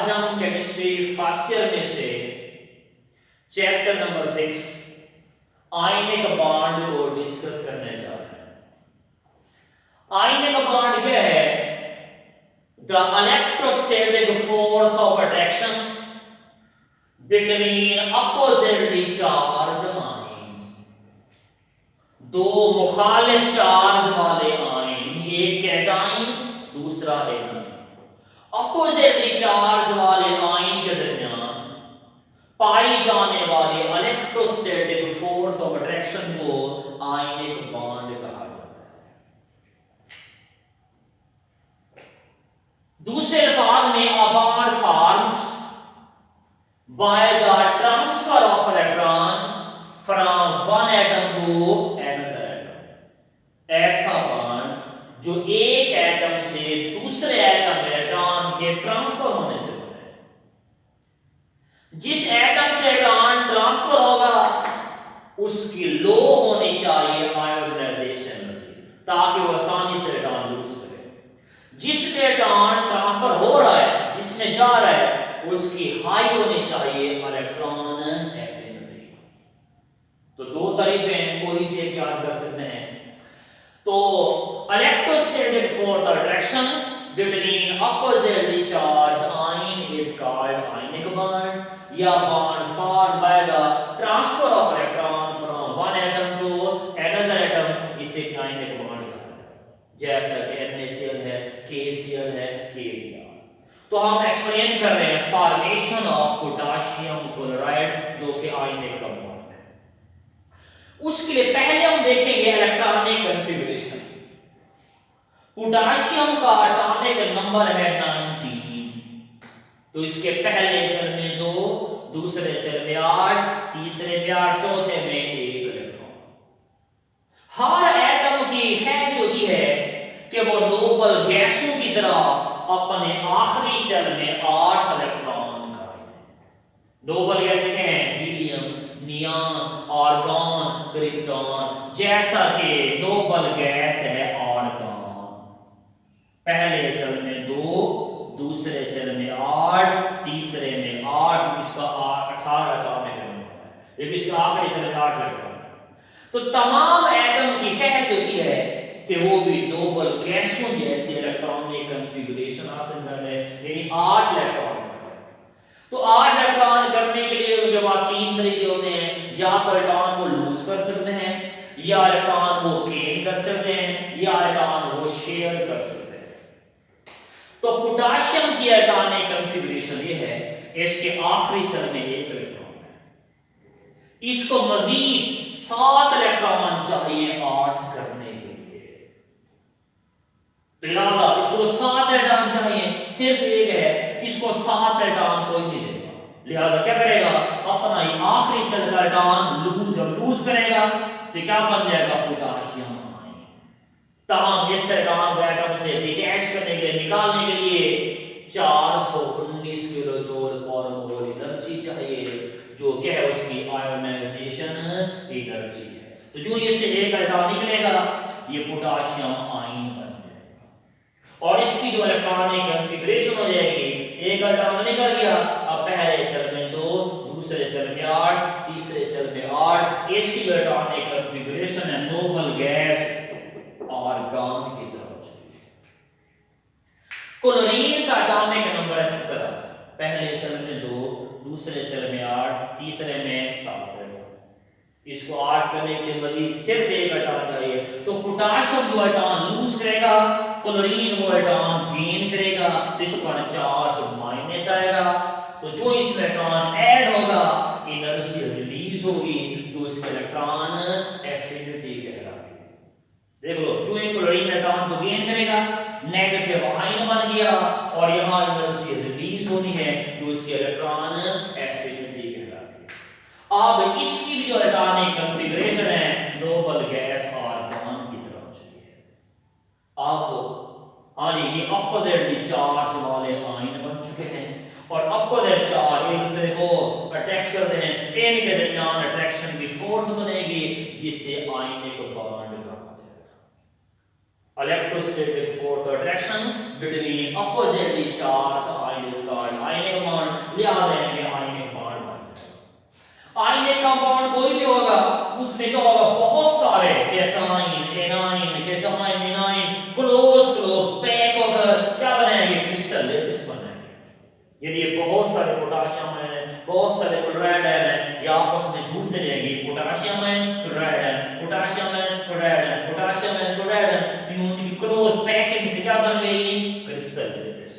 आज हम chemistry first year में से चैप्टर नंबर 6 आयनिक बॉन्ड को डिस्कस करने जा रहे हैं। आयनिक बॉन्ड क्या है? The electrostatic force of attraction between oppositely charge ions. दो मुखालिफ चार्ज वाले आयन, एक कैटाइन दूसरा एनाइन, अपोजिटली चार्ज वाले आयन के दरमियान पाई जाने वाली इलेक्ट्रोस्टैटिक फोर्स ऑफ अट्रैक्शन को आयनिक बॉन्ड कहा जाता है। दूसरे अल्फाज में a bond formed by the transfer of electron from one atom to another atom। ऐसा बॉन्ड जो एक एटम से दूसरे एटम में इलेक्ट्रॉन के ट्रांसफर होने से बने। जिस एटम से इलेक्ट्रॉन ट्रांसफर होगा उसकी लो होनी चाहिए आयोनाइजेशन एनर्जी, ताकि वो आसानी से इलेक्ट्रॉन लूज करे। जिसमें इलेक्ट्रॉन ट्रांसफर हो रहा है, जिसमें जा रहा है, उसकी हाई होनी चाहिए इलेक्ट्रॉन एफिनिटी। तो दो तरीफें कोई से याद कर सकते हैं। तो electrostatic force attraction between oppositely charge ion is called ionic bond या bond formed by the transfer of electron from one atom to another atom, इसे आयनिक बॉन्ड कहते हैं। जैसा कि NaCl है, KCl है, KBr। तो हम एक्सप्लेन कर रहे हैं फॉर्मेशन ऑफ पोटेशियम क्लोराइड जो कि आयनिक कंपाउंड है। उसके लिए पहले हम देखेंगे इलेक्ट्रॉनिक कॉन्फ़िगरेशन। पोटेशियम का एटॉमिक नंबर है 19। तो इसके पहले सेल में 2, दूसरे सेल में 8, तीसरे में 8, चौथे में 1 इलेक्ट्रॉन। हर एटम की ख्वाहिश होती है कि वो नोबल गैसों की तरह अपने आखिरी सेल में 8 इलेक्ट्रॉन का। नोबल गैसें क्या हैं? Helium, neon, argon, krypton. जैसा कि नोबल गैस है आर्गॉन। पहले सेल में 2, दूसरे सेल में 8, तीसरे में 8, इसका 18 एटॉमिक नंबर है, लेकिन इसका आखिरी सेल में 8 इलेक्ट्रॉन है। तो तमाम एटम की ख्वाहिश होती है कि वो भी नोबल गैसों जैसे इलेक्ट्रॉनिक कॉन्फ़िगरेशन हासिल कर ले, यानी 8 इलेक्ट्रॉन। तो 8 इलेक्ट्रॉन करने के लिए उनके पास 3 तरीके होते हैं। या तो इलेक्ट्रॉन को लूज कर सकते हैं, या इलेक्ट्रॉन को गेन कर सकते हैं, या इलेक्ट्रॉन को शेयर कर सकते हैं। तो पोटेशियम की एटॉमिक कॉन्फ़िगरेशन ये है, इसके आखिरी सेल में 1 इलेक्ट्रॉन है। इसको मजीद 7 इलेक्ट्रॉन चाहिए 8 करने के लिए। तो लिहाजा इसको 7 इलेक्ट्रॉन चाहिए, सिर्फ 1 है, इसको 7 इलेक्ट्रॉन कोई नहीं देगा। लिहाजा क्या करेगा? अपना ही आखिरी सेल का इलेक्ट्रॉन लूज करेगा, तो क्या बन जाएगा? Potassium ion. तमाम इस इलेक्ट्रॉन को एटम से डिटैच करने के लिए, निकालने के लिए 419 किलो जूल पर मोल एनर्जी चाहिए, जो क्या है? उसकी आयोनाइजेशन एनर्जी है। तो जो ये से एक इलेक्ट्रॉन निकलेगा, ये पोटेशियम आयन बन जाएगा। और इसकी जो इलेक्ट्रॉनिक कॉन्फ़िगरेशन हो जाएगी, एक इलेक्ट्रॉन निकल गया, अब पहले सेल में 2, दूसरे सेल में 8, तीसरे सेल में 8। इसकी जो इलेक्ट्रॉनिक कॉन्फ़िगरेशन है नोबल गैस आर्गॉन की तरह। क्लोरीन का एटॉमिक नंबर है 17। पहले सेल में 2, दूसरे सेल में 8, तीसरे में 7। इसको 8 करने के लिए मजीद सिर्फ 1 इलेक्ट्रॉन चाहिए। तो पोटेशियम जो इलेक्ट्रॉन लूज करेगा, क्लोरीन वो इलेक्ट्रॉन गेन करेगा, तो इसका चार्ज माइनस आएगा। तो जो इसमें इलेक्ट्रॉन ऐड होगा, एनर्जी रिलीज होगी, जो इसके इलेक्ट्रॉन एफिनिटी कहलाती है। देख लो, जो एक क्लोरीन इलेक्ट्रॉन को गेन करेगा, नेगेटिव आयन बन गया, और यहां एनर्जी रिलीज होनी है, जो इसके इलेक्ट्रॉन एफिनिटी कहलाती है। अब इसकी भी जो इलेक्ट्रॉनिक कॉन्फ़िगरेशन है नोबल गैस आर्गॉन की तरह चाहिए। अब ये अपोजिटली चार्ज वाले आयन बन चुके हैं, और अपोजिट चार्ज एक दूसरे को अट्रैक्ट करते हैं। इनके दरमियान अट्रैक्शन की फोर्स बनेगी, जिससे आयनिक बॉन्ड कहा जाता है। Electrostatic force attraction between oppositely charge ion is called ionic लिहाजा इनमें आयनिक बॉन्ड बन जाएगा। आयनिक कंपाउंड कोई भी होगा उसमें क्या होगा, बहुत सारे cation, A9, cation, A9 close pack होकर क्या बनाएंगे, क्रिस्टल लेटिस बनाएंगे। यदि ये बहुत सारे पोटाशियम है, बहुत सारे क्लोराइड है, ये आपस में जुड़ते रहेंगे, पोटाशियम है क्लोराइड है, पोटाशियम है क्लोराइड है, पोटाशियम है क्लोराइड है, तो उनकी क्लोज पैकिंग से क्या बन गई, क्रिस्टल लेटिस।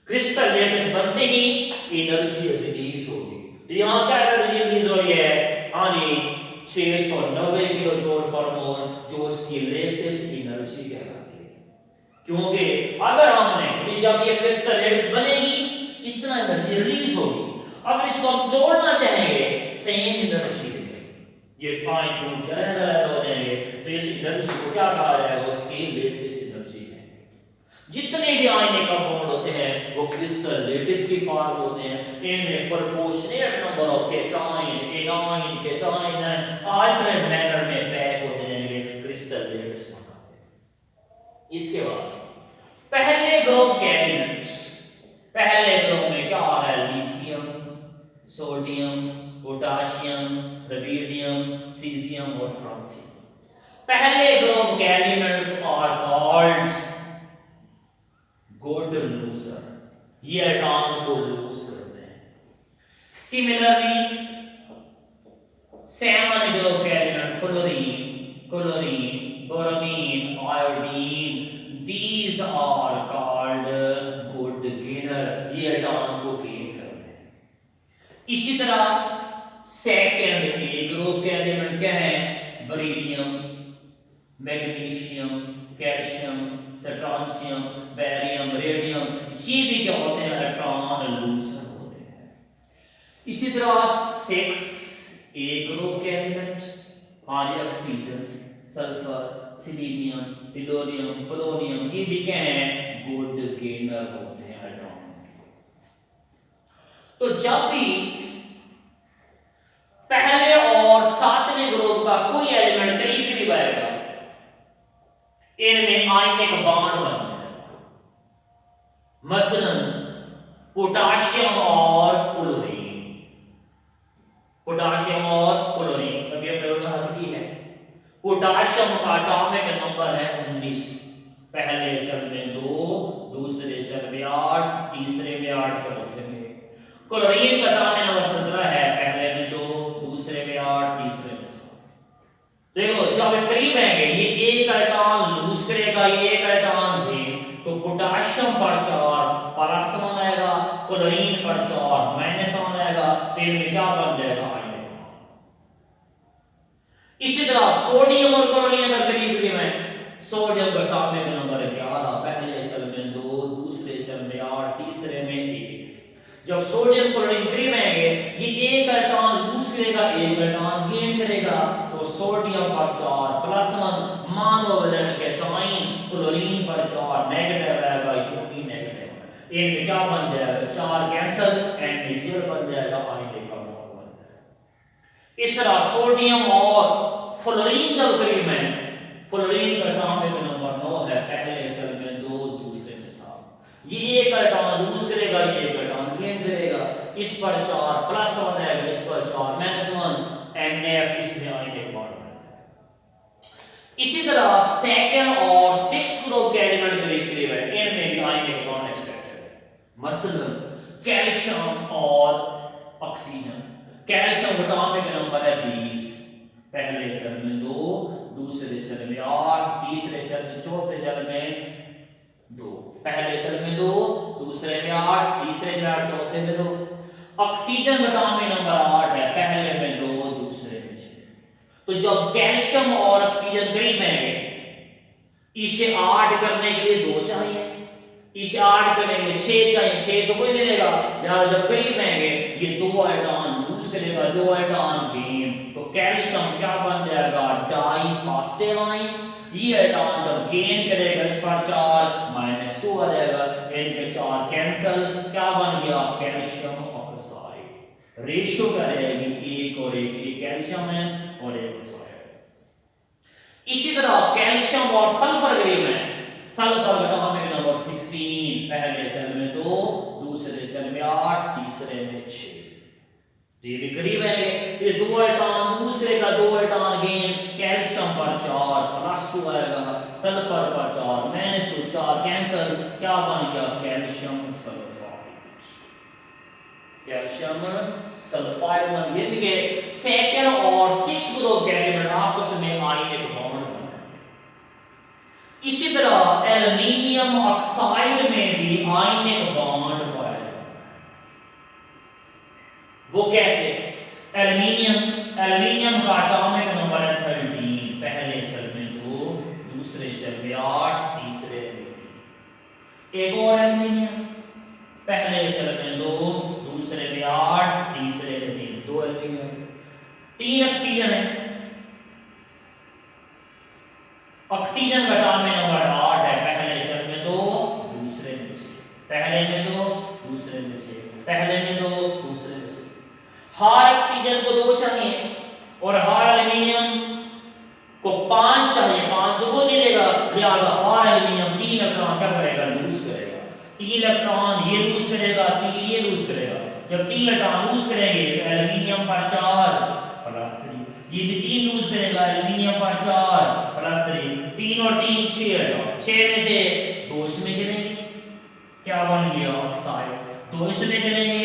क्रिस्टल लेटिस बनते ही एनर्जी रिलीज होगी। तो यहाँ क्या एनर्जी रिलीज हो रही है, हाँ जी 690 किलो जूल पर मोल, जो उसकी लेटेस्ट एनर्जी कहलाती है। क्योंकि अगर हमने जब ये क्रिस्टल लेटिस बनेगी इतना एनर्जी रिलीज होगी, अगर इसको हम तोड़ना चाहेंगे सेम एनर्जी ये पॉइंट टू क्या हो जाएंगे, तो इस एनर्जी को क्या कहा जाएगा, उसकी लेटेस्ट एनर्जी है। जितने भी आयनिक कंपाउंड होते हैं वो क्रिस्टल लेटिस की फॉर्म में होते हैं, इनमें proportionate number of cation, A9, cation alternate manner में पैक होते रहेंगे, क्रिस्टल लेटिस बनाते हैं। इसके बाद पहले ग्रुप के एलिमेंट्स, पहले ग्रुप में क्या आ रहा है, lithium, sodium, potassium, rubidium, caesium और फ्रांसियम। पहले ग्रुप के element are called good loser, ये एटॉम को लूज करते हैं। सिमिलरली सेवन ग्रुप के element fluorine, chlorine, bromine, iodine, these are called good gainer, ये एटॉम को गेन करते हैं। इसी तरह सेकंड ए ग्रुप के एलिमेंट क्या है, beryllium, magnesium, calcium, strontium, barium, radium, ये भी क्या होते हैं, इलेक्ट्रॉन लूजर होते हैं। इसी तरह 6 ए ग्रुप के element oxygen, sulphur, selenium, tellurium, polonium, ये भी क्या है, गुड गेनर होते हैं इलेक्ट्रॉन। तो जब भी पहले और सातवें ग्रुप का कोई एलिमेंट करीब करीब आएगा, इनमें आयनिक बॉन्ड बन जाएगा। मसलन पोटाशियम और क्लोरीन, पोटाशियम और क्लोरीन अभी हमने वजाहत की है। पोटाशियम का एटॉमिक नंबर है 19, पहले सेल में 2, दूसरे सेल में 8, तीसरे में 8, चौथे में। क्लोरीन का एटॉमिक नंबर 17 है, पहले में 2, दूसरे में 8, तीसरे में 7। देखो जब करीब आएंगे ये एक इलेक्ट्रॉन लूज करेगा, ये एक इलेक्ट्रॉन गेन, तो पोटाशियम पर 4 प्लस 1 आएगा, क्लोरीन पर 4 माइनस 1 आएगा, तो इनमें क्या बन जाएगा, आयनिक। इसी तरह सोडियम और क्लोरीन अगर करीब करीब है, सोडियम का एटॉमिक नंबर 11, पहले सेल में 2, दूसरे सेल में 8, तीसरे में 1। जब सोडियम क्लोरीन करीब आएंगे, ये एक इलेक्ट्रॉन लूज करेगा, एक इलेक्ट्रॉन गेन करेगा, तो सोडियम पर 4 प्लस 1 मोनोवैलेंट कैटाइन, क्लोरीन पर 4 नेगेटिव आएगा, यूनी नेगेटिव। इनमें क्या बन जाएगा, 4 कैंसिल, NaCl बन जाएगा, आयनिक कंपाउंड बन जाएगा। इस तरह सोडियम और फ्लोरीन जब करीब है, फ्लोरीन का एटॉमिक नंबर 9 है, पहले सेल में 2, दूसरे में 7। ये एक इलेक्ट्रॉन लूज करेगा, ये एक इलेक्ट्रॉन गेन करेगा, इस पर 4 प्लस 1 आएगा, इस पर 4 माइनस 1, NF, इसमें आयनिक बॉन्ड बनता है। इसी तरह सेकंड और फिफ्थ ग्रुप के एलिमेंट करीब करीब है, इनमें भी आयनिक बॉन्ड एक्सपेक्टेड है। मसलन कैल्शियम और ऑक्सीजन, कैल्शियम का एटॉमिक नंबर है 20, पहले सेल में 2, दूसरे सेल में 8, तीसरे सेल में, चौथे सेल में 2, पहले सेल में 2, दूसरे में 8, तीसरे में 8, चौथे में 2। ऑक्सीजन का एटॉमिक नंबर 8 है, पहले में 2, दूसरे में 6। तो जब कैल्शियम और ऑक्सीजन करीब आएंगे, इसे 8 करने के लिए 2 चाहिए, इसे 8 करने के लिए 6 चाहिए, 6 तो कोई मिलेगा, यार जब करीब आएंगे ये 2 इलेक्ट्रॉन लूज करेगा, 2 इलेक्ट्रॉन गेन, तो कैल्शियम क्या बन जाएगा, डाइपास्टेलाइन। ये इलेक्ट्रॉन जब गेन करेगा, इस पर 4 माइनस 2 आ जाएगा, इनके 4 कैंसिल, क्या बन गया, कैल्शियम ऑक्साइड। रेशियो क्या रहेगी, 1 और 1, एक कैल्शियम है और एक ऑक्साइड। इसी तरह कैल्शियम और सल्फर करीब है, सल्फर का एटॉमिक नंबर 16, पहले सेल में 2, दूसरे सेल में 8, ये भी करीब है। ये 2 इलेक्ट्रॉन दूसरे का 2 इलेक्ट्रॉन गेन, कैल्शियम पर 4 +2 आएगा, सल्फर पर 4 -4 कैंसिल, क्या बन गया कैल्शियम सल्फाइड। कैल्शियम सल्फाइड बन गया। देखिए सेकंड और फिक्स ग्रुप एलिमेंट आपस में आयनिक बॉन्ड बनाते हैं। इसी तरह एल्युमिनियम ऑक्साइड में भी आयनिक बॉन्ड पाया जाता है। वो कैसे? एल्युमिनियम का एटॉमिक नंबर है 13, पहले सेल में 2, दूसरे सेल में 8, तीसरे में 3। एक और एल्युमिनियम, पहले सेल में 2, दूसरे में 8, तीसरे में 3। 2 एल्युमिनियम, 3 ऑक्सीजन है। ऑक्सीजन का एटॉमिक नंबर 8 है, पहले सेल में 2, दूसरे में 6, पहले में 2, दूसरे में 6, पहले में 2, दूसरे में 6। हर ऑक्सीजन को 2 चाहिए और हर एल्युमिनियम को 5 चाहिए, 5 2 मिलेगा, लिहाजा हर एल्युमिनियम 3 इलेक्ट्रॉन क्या करेगा, लूज करेगा। 3 इलेक्ट्रॉन ये लूज करेगा, 3 ये लूज करेगा। जब 3 इलेक्ट्रॉन लूज करेंगे तो एल्युमिनियम पर 4 +3, ये भी 3 लूज करेगा, एल्युमिनियम पर 4 +3, 3 और 3 6 है। 6 में से 2 इसमें गिरेंगे, क्या बन गया ऑक्साइड। 2 इसमें गिरेंगे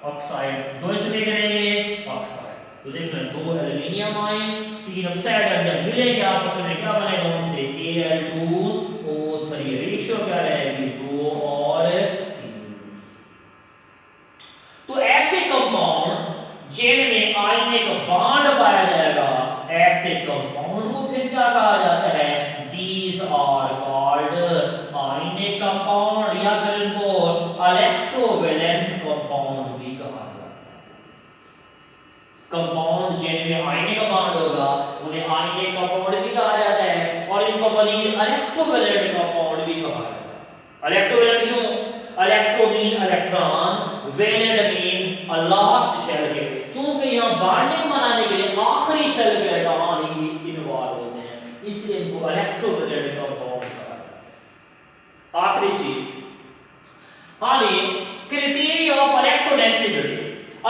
ऑक्साइड, 2 इसमें गिरेंगे ऑक्साइड। तो देख रहे हैं 2 एल्युमिनियम आए, 3 ऑक्साइड जब मिलेंगे आपस में क्या बनेगा, उनसे Al2O3 रेशियो क्या रहेगी, 2 और 3। तो ऐसे कंपाउंड जिनमें आयनिक बॉन्ड पाया जाएगा, ऐसे कंपाउंड को फिर क्या कहा जाता है, these are called ionic compound, या फिर इनको इलेक्ट्रोवैलेंट कंपाउंड भी कहा जाता है। कंपाउंड जिनमें आयनिक बॉन्ड होगा उन्हें आयनिक कंपाउंड भी कहा जाता है, और इनको मजीद इलेक्ट्रोवैलेंट कंपाउंड भी कहा जाता है। इलेक्ट्रोवैलेंट क्यों? Electro mean electron, valent mean last shell के, क्योंकि यहां बॉन्डिंग बनाने के लिए आखिरी शेल के इलेक्ट्रॉन ही इन्वॉल्व होते हैं, इसलिए इनको इलेक्ट्रोवैलेंट कंपाउंड कहा जाता है। आखिरी चीज, हाँ ये क्राइटेरिया ऑफ इलेक्ट्रोनेगेटिविटी।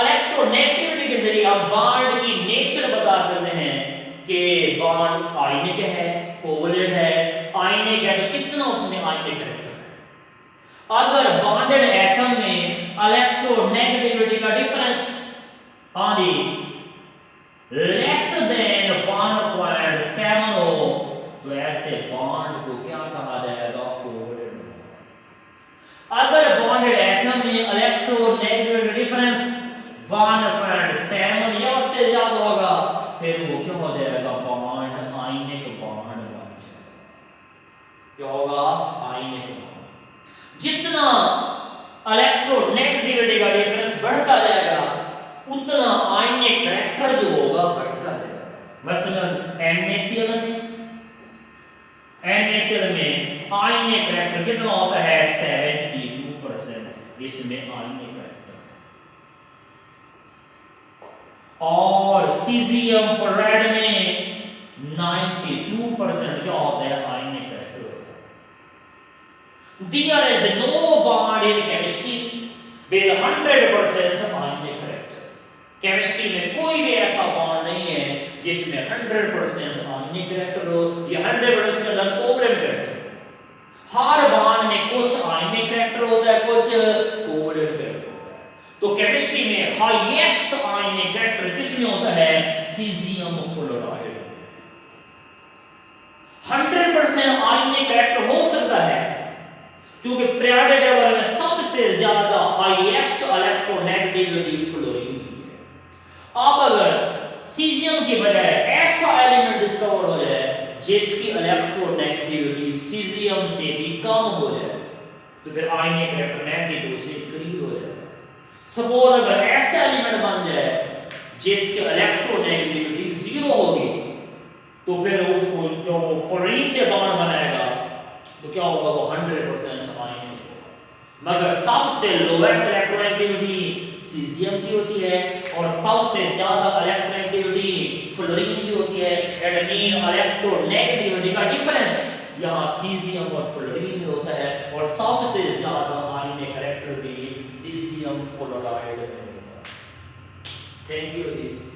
इलेक्ट्रोनेगेटिविटी के जरिए आप बॉन्ड की नेचर बता सकते हैं कि बॉन्ड आयनिक है, कोवलेंट है। आयनिक है तो कितना उसमें आयनिक इलेक्ट्रॉन है। अगर बॉन्डेड एटम में इलेक्ट्रोनेगेटिविटी का डिफरेंस लेस देन 1.7 हो तो ऐसे बॉन्ड को क्या कहा जाएगा, कोवलेंट। अगर बॉन्डेड एटम में इलेक्ट्रोनेगेटिविटी डिफरेंस 1.7 या उससे ज्यादा होगा फिर वो क्या हो जाएगा, बॉन्ड आयनिक बॉन्ड बन जाएगा। क्या होगा, आयनिक बॉन्ड। जितना इलेक्ट्रोनेगेटिविटी का डिफरेंस बढ़ता जाएगा उतना आयनिक करैक्टर जो होगा बढ़ता जाएगा। मसलन NaCl है, NaCl में आयनिक करैक्टर कितना होता है, 72%, इसमें आयनिक करैक्टर। और सीजियम फ्लोराइड में 92% क्या होता है, आयनिक character. There is no bond in chemistry with 100% ionic character. Chemistry में कोई भी ऐसा बॉन्ड नहीं है जिसमें 100% आयनिक करैक्टर हो या 100% के अंदर कोवलेंट करैक्टर हो। हर बॉन्ड में कुछ आयनिक करैक्टर होता है, कुछ कोवलेंट करैक्टर होता है। तो केमिस्ट्री में हाईएस्ट आयनिक करैक्टर किसमें होता है, सीजियम फ्लोराइड। 100% आयनिक करैक्टर हो सकता है क्योंकि पीरियोडिक टेबल में सबसे ज्यादा हाईएस्ट इलेक्ट्रोनेगेटिविटी फ्लोरीन की है। अब अगर सीजियम की बजाय ऐसा एलिमेंट डिस्कवर हो जाए जिसकी इलेक्ट्रोनेगेटिविटी सीजियम से भी कम हो जाए तो फिर आयनिक इलेक्ट्रोनेगेटिविटी से करीब हो जाएगा। सपोज अगर ऐसा एलिमेंट बन जाए जिसकी इलेक्ट्रोनेगेटिविटी 0 होगी तो फिर उसको जो फ्लोरीन से बॉन्ड बनाएगा तो क्या होगा, वो 100% आयनिक होगा। मगर सबसे लोएस्ट इलेक्ट्रोनेगेटिविटी सीजियम की होती है और सबसे ज्यादा इलेक्ट्रोनेगेटिविटी फ्लोरीन की होती है। इट मीन इलेक्ट्रोनेगेटिविटी का डिफरेंस यहाँ सीजियम और फ्लोरीन में होता है और सबसे ज्यादा आयनिक करैक्टर भी सीजियम फ्लोराइड में होता है। Thank you ji.